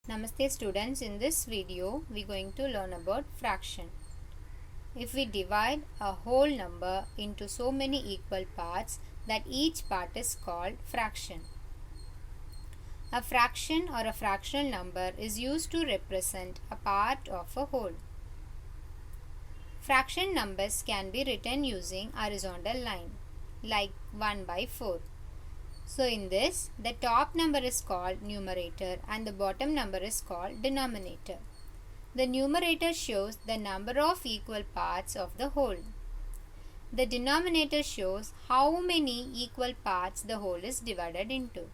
Namaste students, in this video we are going to learn about fraction. If we divide a whole number into so many equal parts that each part is called fraction. A fraction or a fractional number is used to represent a part of a whole. Fraction numbers can be written using horizontal line like 1 by 4. So in this, the top number is called numerator and the bottom number is called denominator. The numerator shows the number of equal parts of the whole. The denominator shows how many equal parts the whole is divided into.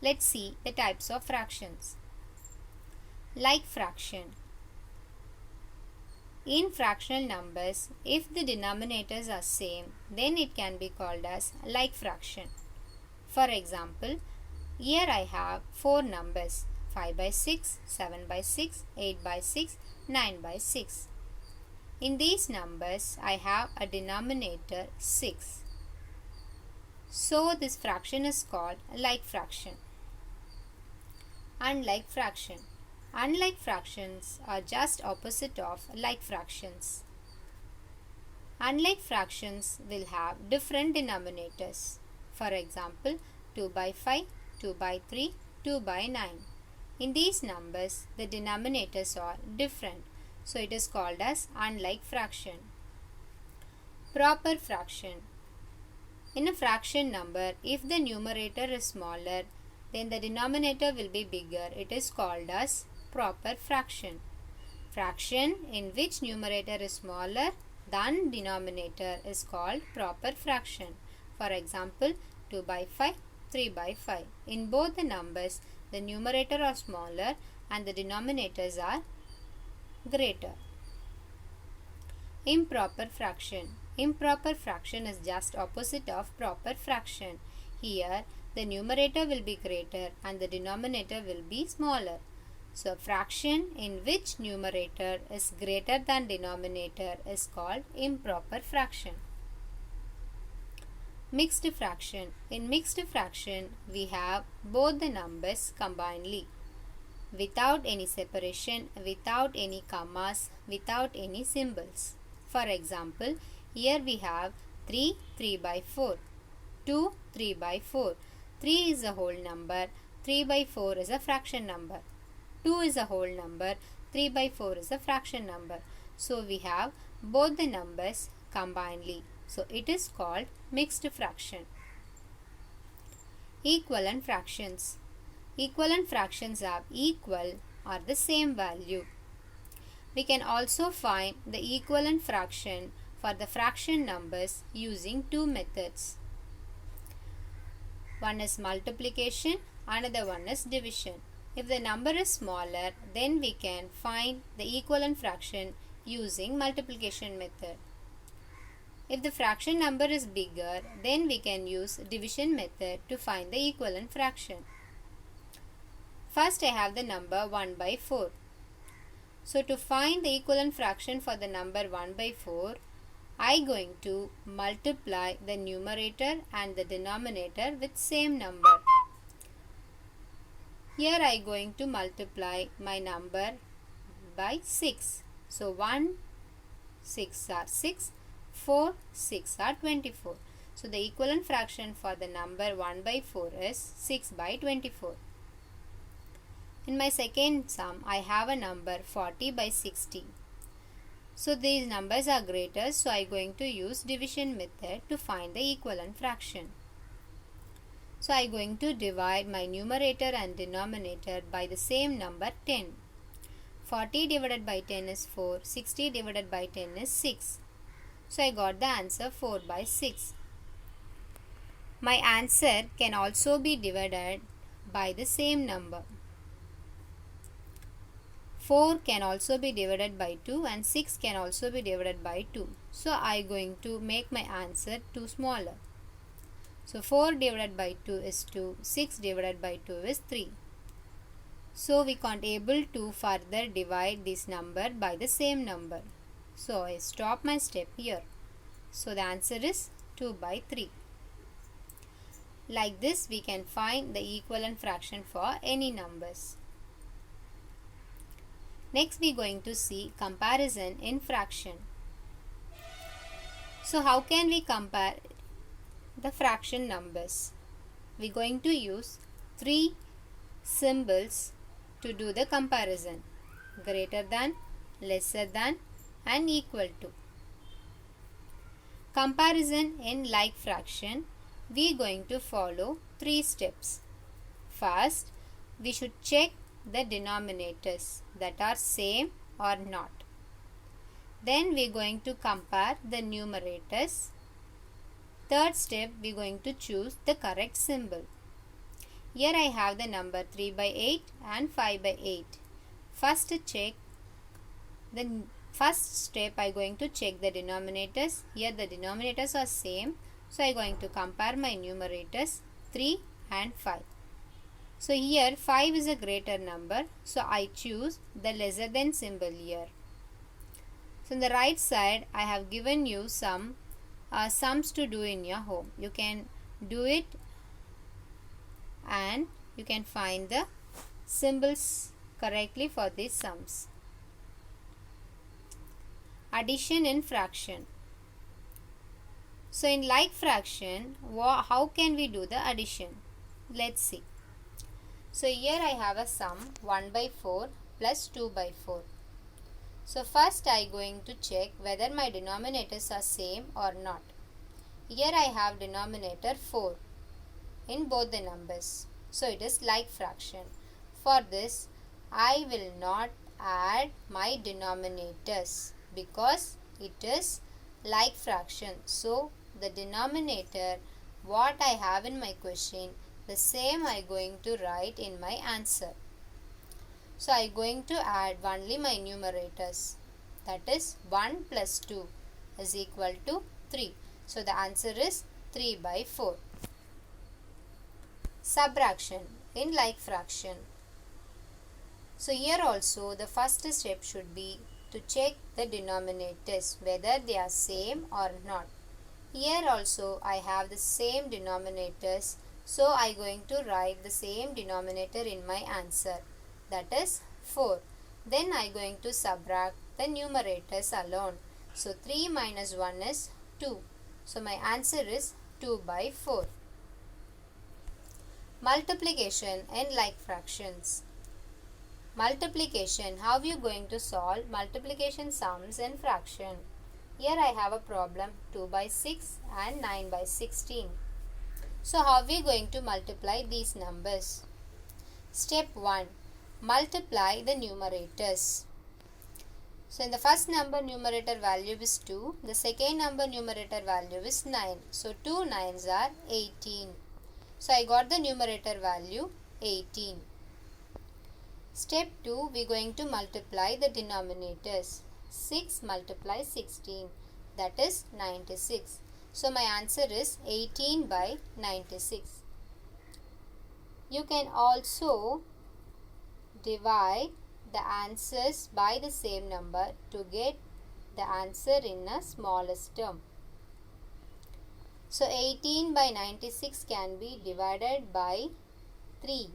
Let's see the types of fractions. Like fraction. In fractional numbers, if the denominators are same, then it can be called as like fraction. For example, here I have 4 numbers 5 by 6, 7 by 6, 8 by 6, 9 by 6. In these numbers, I have a denominator 6. So this fraction is called like fraction. Unlike fraction. Unlike fractions are just opposite of like fractions. Unlike fractions will have different denominators. For example, 2 by 5, 2 by 3, 2 by 9. In these numbers, the denominators are different. So it is called as unlike fraction. Proper fraction. In a fraction number, if the numerator is smaller, then the denominator will be bigger. It is called as proper fraction. Fraction in which numerator is smaller than denominator is called proper fraction. For example, 2 by 5, 3 by 5. In both the numbers, the numerator are smaller and the denominators are greater. Improper fraction. Improper fraction is just opposite of proper fraction. Here, the numerator will be greater and the denominator will be smaller. So, fraction in which numerator is greater than denominator is called improper fraction. Mixed fraction. In mixed fraction, we have both the numbers combinedly, without any separation, without any commas, without any symbols. For example, here we have 3, 3 by 4, 2, 3 by 4. 3 is a whole number, 3 by 4 is a fraction number. 2 is a whole number, 3 by 4 is a fraction number. So we have both the numbers combinedly. So it is called mixed fraction. Equivalent fractions. Equivalent fractions are equal or the same value. We can also find the equivalent fraction for the fraction numbers using two methods. One is multiplication, another one is division. If the number is smaller, then we can find the equivalent fraction using multiplication method. If the fraction number is bigger, then we can use division method to find the equivalent fraction. First I have the number 1 by 4. So to find the equivalent fraction for the number 1 by 4, I am going to multiply the numerator and the denominator with same number. Here I am going to multiply my number by 6. So 1, 6 are 6, 4, 6 are 24. So the equivalent fraction for the number 1 by 4 is 6 by 24. In my second sum, I have a number 40 by 60. So these numbers are greater, so I am going to use division method to find the equivalent fraction. So I am going to divide my numerator and denominator by the same number 10. 40 divided by 10 is 4, 60 divided by 10 is 6. So I got the answer 4 by 6. My answer can also be divided by the same number. 4 can also be divided by 2 and 6 can also be divided by 2. So I am going to make my answer 2 smaller. So 4 divided by 2 is 2, 6 divided by 2 is 3. So we can't able to further divide this number by the same number. So I stop my step here. So the answer is 2 by 3. Like this, we can find the equivalent fraction for any numbers. Next, we are going to see comparison in fraction. So, how can we compare the fraction numbers? We are going to use three symbols to do the comparison: greater than, lesser than, and equal to. Comparison in like fraction, we are going to follow three steps. First, we should check the denominators that are same or not. Then we are going to compare the numerators. Third step, we are going to choose the correct symbol. Here I have the number 3 by 8 and 5 by 8. First step I am going to check the denominators. Here the denominators are same. So I am going to compare my numerators 3 and 5. So here 5 is a greater number. So I choose the lesser than symbol here. So on the right side I have given you some sums to do in your home. You can do it and you can find the symbols correctly for these sums. Addition in fraction. So in like fraction, how can we do the addition? Let's see. So here I have a sum 1 by 4 plus 2 by 4. So first I am going to check whether my denominators are same or not. Here I have denominator 4 in both the numbers. So it is like fraction. For this, I will not add my denominators because it is like fraction. So the denominator what I have in my question, the same I am going to write in my answer. So I am going to add only my numerators. That is 1 plus 2 is equal to 3. So the answer is 3 by 4. Subtraction in like fraction. So here also the first step should be to check the denominators whether they are same or not. Here also I have the same denominators, so I am going to write the same denominator in my answer, that is 4. Then I am going to subtract the numerators alone. So 3 minus 1 is 2. So my answer is 2 by 4. Multiplication in like fractions. Multiplication. How are you going to solve multiplication sums in fraction? Here I have a problem 2 by 6 and 9 by 16. So how are we going to multiply these numbers? Step 1. Multiply the numerators. So in the first number numerator value is 2. The second number numerator value is 9. So 2 9s are 18. So I got the numerator value 18. Step 2, we are going to multiply the denominators. 6 multiply 16, that is 96. So my answer is 18 by 96. You can also divide the answers by the same number to get the answer in a smallest term. So 18 by 96 can be divided by 3.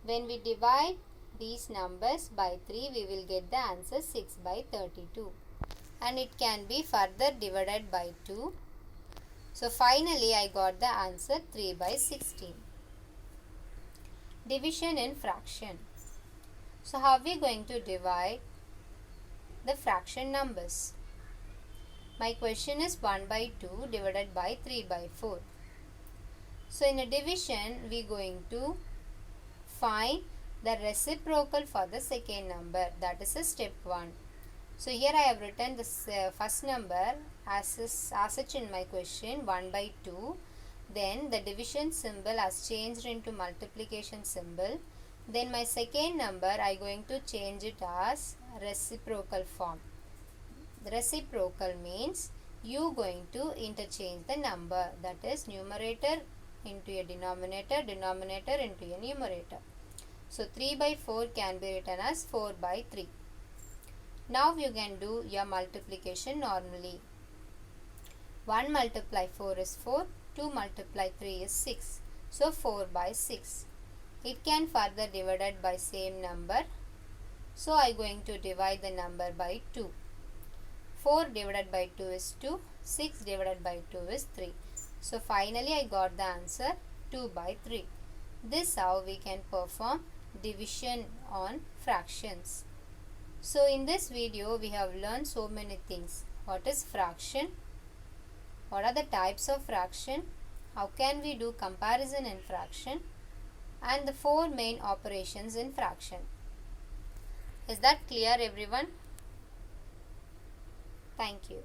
When we divide these numbers by 3, we will get the answer 6 by 32. And it can be further divided by 2. So finally I got the answer 3 by 16. Division in fraction. So how are we going to divide the fraction numbers? My question is 1 by 2 divided by 3 by 4. So in a division, we are going to find the reciprocal for the second number. That is a step 1. So here I have written the first number as such in my question 1 by 2. Then the division symbol has changed into multiplication symbol. Then my second number I am going to change it as reciprocal form. The reciprocal means you going to interchange the number, that is numerator into a denominator, denominator into a numerator. So 3 by 4 can be written as 4 by 3. Now you can do your multiplication normally. 1 multiply 4 is 4, 2 multiply 3 is 6. So 4 by 6. It can further divided by same number. So I going to divide the number by 2. 4 divided by 2 is 2. 6 divided by 2 is 3. So finally I got the answer 2 by 3. This how we can perform division on fractions. So in this video we have learned so many things. What is fraction? What are the types of fraction? How can we do comparison in fraction? And the 4 main operations in fraction. Is that clear, everyone? Thank you.